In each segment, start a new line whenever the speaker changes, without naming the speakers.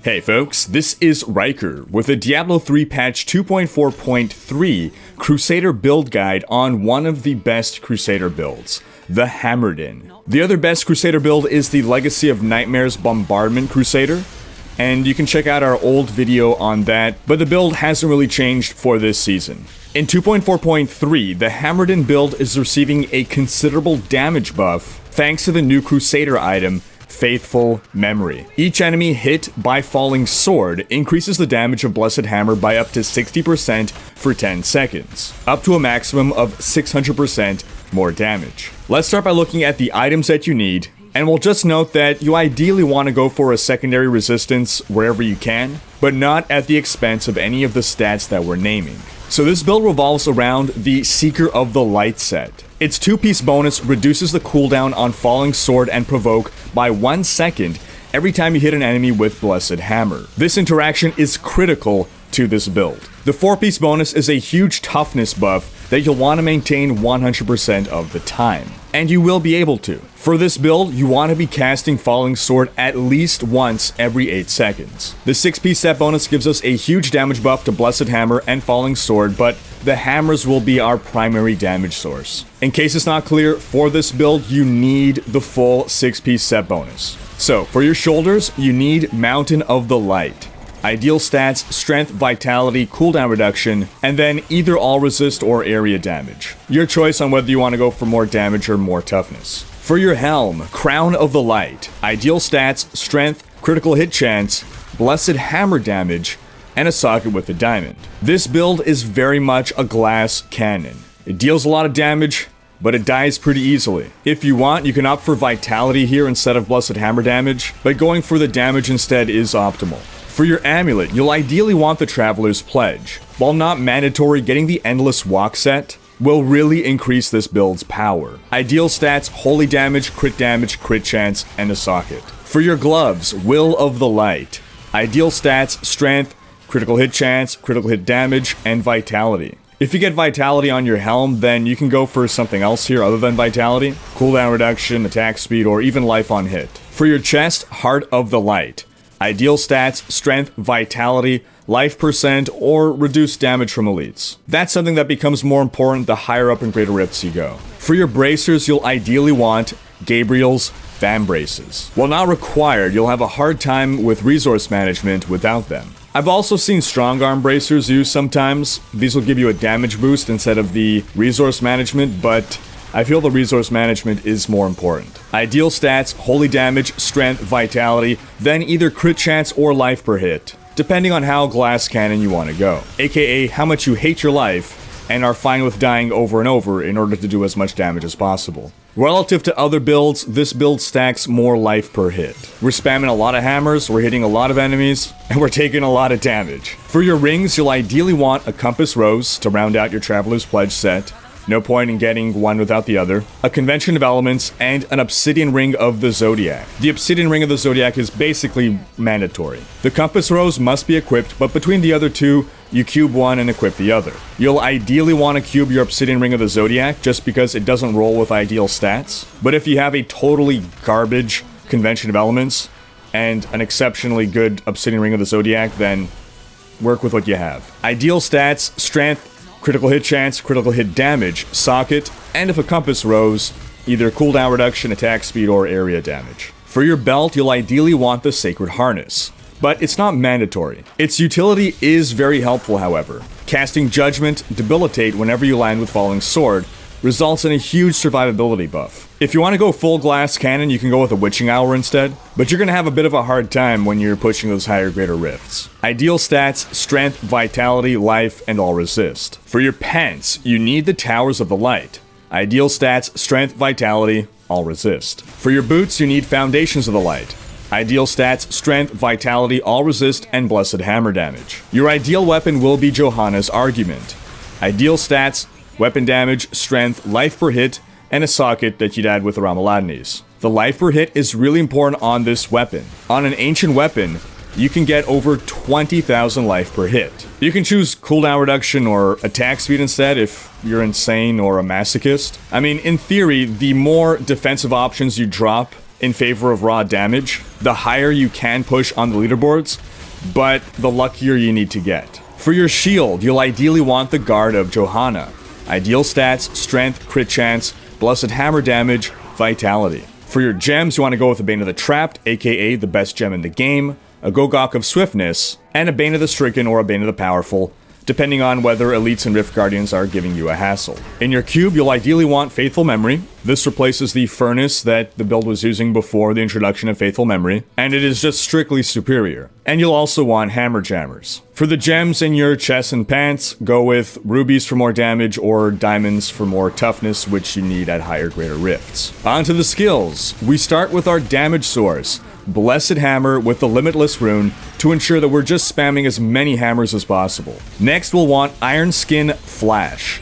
Hey folks, this is Rhykker with a Diablo 3 patch 2.4.3 Crusader build guide on one of the best Crusader builds, the Hammerdin. The other best Crusader build is the Legacy of Nightmares Bombardment Crusader, and you can check out our old video on that, but the build hasn't really changed for this season. In 2.4.3, the Hammerdin build is receiving a considerable damage buff thanks to the new Crusader item, Faithful Memory. Each enemy hit by falling sword increases the damage of Blessed Hammer by up to 60% for 10 seconds, up to a maximum of 600% more damage. Let's start by looking at the items that you need, and we'll just note that you ideally want to go for a secondary resistance wherever you can, but not at the expense of any of the stats that we're naming. So this build revolves around the Seeker of the Light set. Its 2-piece bonus reduces the cooldown on Falling Sword and Provoke by 1 second every time you hit an enemy with Blessed Hammer. This interaction is critical to this build. The 4-piece bonus is a huge toughness buff that you'll want to maintain 100% of the time. And you will be able to. For this build, you want to be casting Falling Sword at least once every 8 seconds. The 6-piece set bonus gives us a huge damage buff to Blessed Hammer and Falling Sword, but the hammers will be our primary damage source. In case it's not clear, for this build, you need the full 6-piece set bonus. So, for your shoulders, you need Mountain of the Light. Ideal stats, strength, vitality, cooldown reduction, and then either all resist or area damage. Your choice on whether you want to go for more damage or more toughness. For your Helm, Crown of the Light. Ideal stats, strength, critical hit chance, Blessed Hammer damage, and a socket with a diamond. This build is very much a glass cannon. It deals a lot of damage, but it dies pretty easily. If you want, you can opt for vitality here instead of Blessed Hammer damage, but going for the damage instead is optimal. For your Amulet, you'll ideally want the Traveler's Pledge. While not mandatory, getting the Endless Walk set will really increase this build's power. Ideal stats, holy damage, crit chance, and a socket. For your gloves, Will of the Light. Ideal stats, strength, critical hit chance, critical hit damage, and vitality. If you get vitality on your helm, then you can go for something else here other than vitality. Cooldown reduction, attack speed, or even life on hit. For your chest, Heart of the Light. Ideal stats, strength, vitality, life percent, or reduced damage from elites. That's something that becomes more important the higher up in Greater Rifts you go. For your bracers, you'll ideally want Gabriel's Vambraces. While not required, you'll have a hard time with resource management without them. I've also seen strong arm bracers used sometimes. These will give you a damage boost instead of the resource management, but I feel the resource management is more important. Ideal stats, holy damage, strength, vitality, then either crit chance or life per hit, depending on how glass cannon you want to go, aka how much you hate your life and are fine with dying over and over in order to do as much damage as possible. Relative to other builds, this build stacks more life per hit. We're spamming a lot of hammers, we're hitting a lot of enemies, and we're taking a lot of damage. For your rings, you'll ideally want a Compass Rose to round out your Traveler's Pledge set. No point in getting one without the other. A Convention of Elements, and an Obsidian Ring of the Zodiac. The Obsidian Ring of the Zodiac is basically mandatory. The Compass Rose must be equipped, but between the other two, you cube one and equip the other. You'll ideally want to cube your Obsidian Ring of the Zodiac, just because it doesn't roll with ideal stats. But if you have a totally garbage Convention of Elements, and an exceptionally good Obsidian Ring of the Zodiac, then work with what you have. Ideal stats, strength, critical hit chance, critical hit damage, socket, and if a Compass Rose, either cooldown reduction, attack speed, or area damage. For your belt, you'll ideally want the Sacred Harness, but it's not mandatory. Its utility is very helpful, however. Casting Judgment, Debilitate whenever you land with Falling Sword, results in a huge survivability buff. If you want to go full glass cannon, you can go with a Witching Hour instead, but you're going to have a bit of a hard time when you're pushing those higher Greater Rifts. Ideal stats, strength, vitality, life, and all resist. For your pants, you need the Towers of the Light. Ideal stats, strength, vitality, all resist. For your boots, you need Foundations of the Light. Ideal stats, strength, vitality, all resist, and Blessed Hammer damage. Your ideal weapon will be Johanna's Argument. Ideal stats, weapon damage, strength, life per hit, and a socket that you'd add with Ramaladni's. The life per hit is really important on this weapon. On an ancient weapon, you can get over 20,000 life per hit. You can choose cooldown reduction or attack speed instead if you're insane or a masochist. I mean, in theory, the more defensive options you drop, in favor of raw damage, the higher you can push on the leaderboards, but the luckier you need to get. For your shield, you'll ideally want the Guard of Johanna. Ideal stats, strength, crit chance, blessed hammer damage, vitality. For your gems, you want to go with a Bane of the Trapped, aka the best gem in the game, a Gogok of Swiftness, and a Bane of the Stricken or a Bane of the Powerful, depending on whether elites and Rift Guardians are giving you a hassle. In your cube, you'll ideally want Faithful Memory. This replaces the Furnace that the build was using before the introduction of Faithful Memory, and it is just strictly superior. And you'll also want Hammer Jammers. For the gems in your chest and pants, go with rubies for more damage or diamonds for more toughness, which you need at higher greater rifts. On to the skills. We start with our damage source, Blessed Hammer with the Limitless rune, to ensure that we're just spamming as many hammers as possible. Next, we'll want Iron Skin Flash.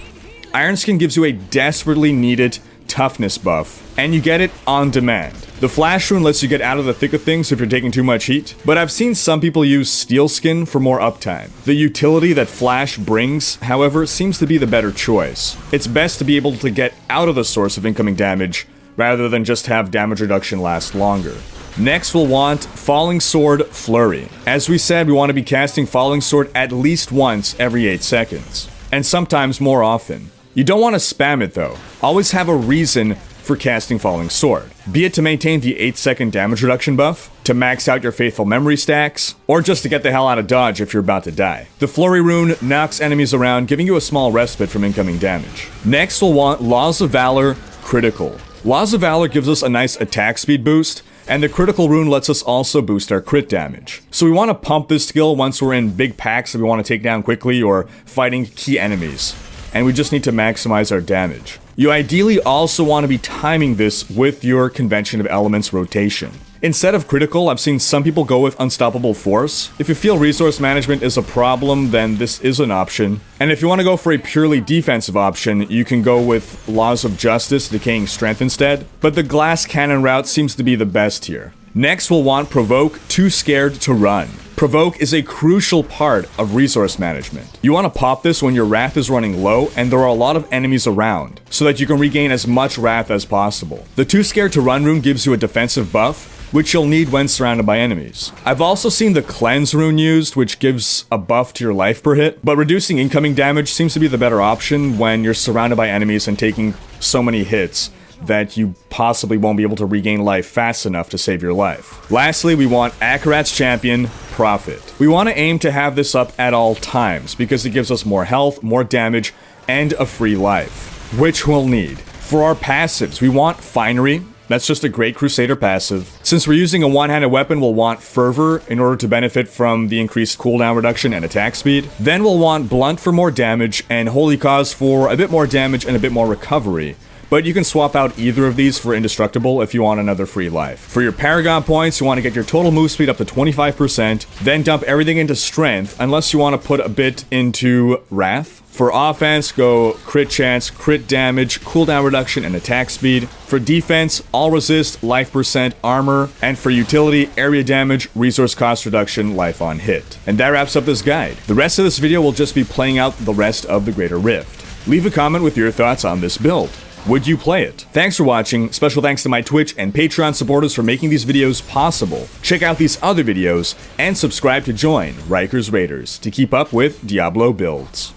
Iron Skin gives you a desperately needed toughness buff, and you get it on demand. The Flash rune lets you get out of the thick of things if you're taking too much heat, but I've seen some people use Steel Skin for more uptime. The utility that Flash brings, however, seems to be the better choice. It's best to be able to get out of the source of incoming damage, rather than just have damage reduction last longer. Next, we'll want Falling Sword Flurry. As we said, we want to be casting Falling Sword at least once every 8 seconds, and sometimes more often. You don't want to spam it though. Always have a reason for casting Falling Sword. Be it to maintain the 8-second damage reduction buff, to max out your Faithful Memory stacks, or just to get the hell out of dodge if you're about to die. The Flurry rune knocks enemies around, giving you a small respite from incoming damage. Next, we'll want Laws of Valor Critical. Laws of Valor gives us a nice attack speed boost, and the critical rune lets us also boost our crit damage. So we want to pump this skill once we're in big packs that we want to take down quickly or fighting key enemies. And we just need to maximize our damage. You ideally also want to be timing this with your Convention of Elements rotation. Instead of critical, I've seen some people go with Unstoppable Force. If you feel resource management is a problem, then this is an option. And if you want to go for a purely defensive option, you can go with Laws of Justice, Decaying Strength instead. But the Glass Cannon route seems to be the best here. Next, we'll want Provoke Too Scared to Run. Provoke is a crucial part of resource management. You want to pop this when your wrath is running low and there are a lot of enemies around, so that you can regain as much wrath as possible. The Too Scared to Run rune gives you a defensive buff, which you'll need when surrounded by enemies. I've also seen the Cleanse rune used, which gives a buff to your life per hit, but reducing incoming damage seems to be the better option when you're surrounded by enemies and taking so many hits that you possibly won't be able to regain life fast enough to save your life. Lastly, we want Akarat's Champion, Prophet. We want to aim to have this up at all times because it gives us more health, more damage, and a free life, which we'll need. For our passives, we want Finery. That's just a great Crusader passive. Since we're using a one-handed weapon, we'll want Fervor in order to benefit from the increased cooldown reduction and attack speed. Then we'll want Blunt for more damage and Holy Cause for a bit more damage and a bit more recovery. But you can swap out either of these for Indestructible if you want another free life. For your Paragon Points, you want to get your total move speed up to 25%, then dump everything into Strength, unless you want to put a bit into Wrath. For offense, go crit chance, crit damage, cooldown reduction, and attack speed. For defense, all resist, life percent, armor. And for utility, area damage, resource cost reduction, life on hit. And that wraps up this guide. The rest of this video will just be playing out the rest of the Greater Rift. Leave a comment with your thoughts on this build. Would you play it? Thanks for watching. Special thanks to my Twitch and Patreon supporters for making these videos possible. Check out these other videos and subscribe to join Rhyker's Raiders to keep up with Diablo builds.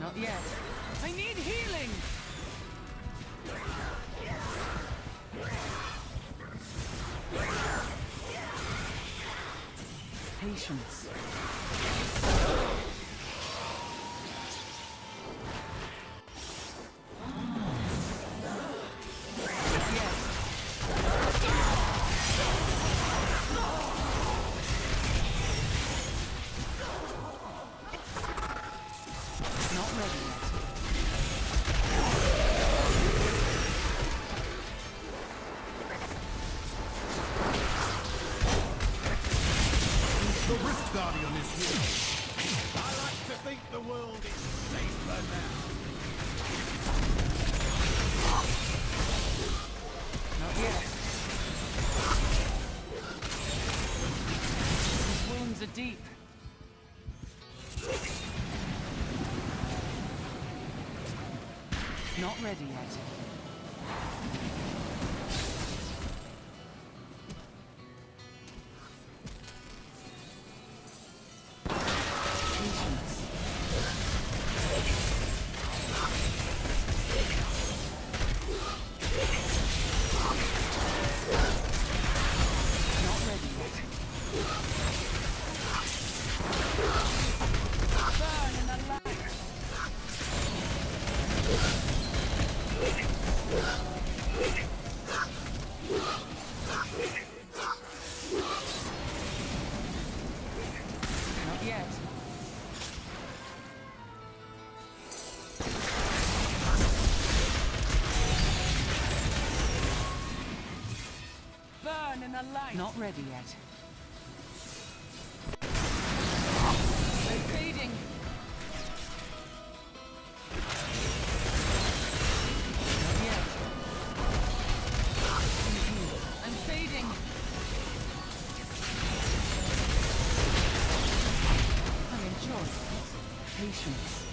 Not yet. I need healing! Patience. Not ready yet.
The Rift Guardian is here. I like to think the world is safer now.
Not yet. These wounds are deep. Not ready yet. Patience. Not ready yet. Burn in the light. Not yet. Burn in the light. Not ready yet. They're fading. Not yet. I'm fading. I'm in choice. Patience.